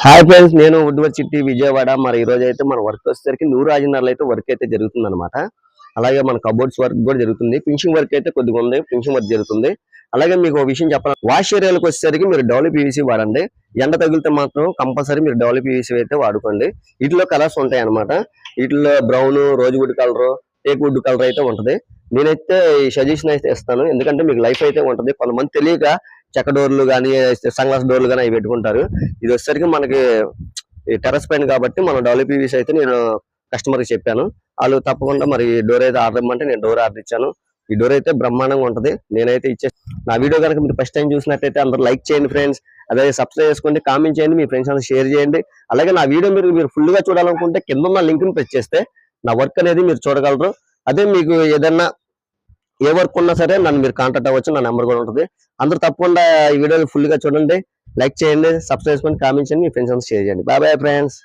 Hi friends, నేను Woodward city Vijayawada. మరి ఈ రోజు అయితే మన వర్క్ వచ్చేసరికి నూరు రాజనగర్లో అయితే వర్క్ అయితే జరుగుతుంది అనమాట. అలాగే మన కబోర్డ్స్ వర్క్ కూడా జరుగుతుంది. ఫినిషింగ్ వర్క్ అయితే కొద్దిగా ఉంది, ఫినిషింగ్ వర్క్ జరుగుతుంది. అలాగే మీకు ఒక విషయం చెప్పాలి, వాష్ ఏరియాలకు వచ్చేసరికి మీరు WPVC వాడండి. ఎండ తగిలితే మాత్రం కంపల్సరీ మీరు WPVC అయితే వాడుకోండి. వీటిలో కలర్స్ ఉంటాయి అనమాట. వీటిలో brown, rose would colour, teak wood colour అయితే ఉంటది. నేనైతే ఈ సజెషన్ అయితే ఇస్తాను, ఎందుకంటే మీకు లైఫ్ అయితే ఉంటది. కొంతమంది తెలియక చెక్క డోర్లు కానీ, సన్గ్లాస్ డోర్లు కానీ అవి పెట్టుకుంటారు. ఇది వచ్చేసరికి మనకి టెర్రస్ పైన కాబట్టి మనం WPVC అయితే నేను కస్టమర్ కి చెప్పాను. వాళ్ళు తప్పకుండా మరి డోర్ అయితే ఆర్డర్ ఇవ్వమంటే నేను డోర్ ఆర్డర్ ఇచ్చాను. ఈ డోర్ అయితే బ్రహ్మాండంగా ఉంటది. నేనైతే నా వీడియో కనుక మీరు ఫస్ట్ టైం చూసినట్టయితే అందరూ లైక్ చేయండి ఫ్రెండ్స్. అదే సబ్స్క్రైబ్ చేసుకోండి, కామెంట్ చేయండి, మీ ఫ్రెండ్స్ అందరూ షేర్ చేయండి. అలాగే నా వీడియో మీరు ఫుల్ గా చూడాలనుకుంటే కింద ఉన్న లింక్ ని ప్రెస్ చేస్తే నా వర్క్ అనేది మీరు చూడగలరు. అదే మీకు ఏదన్నా ఏ వర్క్ ఉన్నా సరే నన్ను మీరు కాంటాక్ట్ అవ్వచ్చు. నా నెంబర్ కూడా ఉంటుంది. అందరూ తప్పకుండా ఈ వీడియోని ఫుల్ గా చూడండి, లైక్ చేయండి, సబ్స్క్రైబ్ చేసుకోండి, కామెంట్ చేయండి, మీ ఫ్రెండ్స్ అందరూ షేర్ చేయండి. Bye bye friends.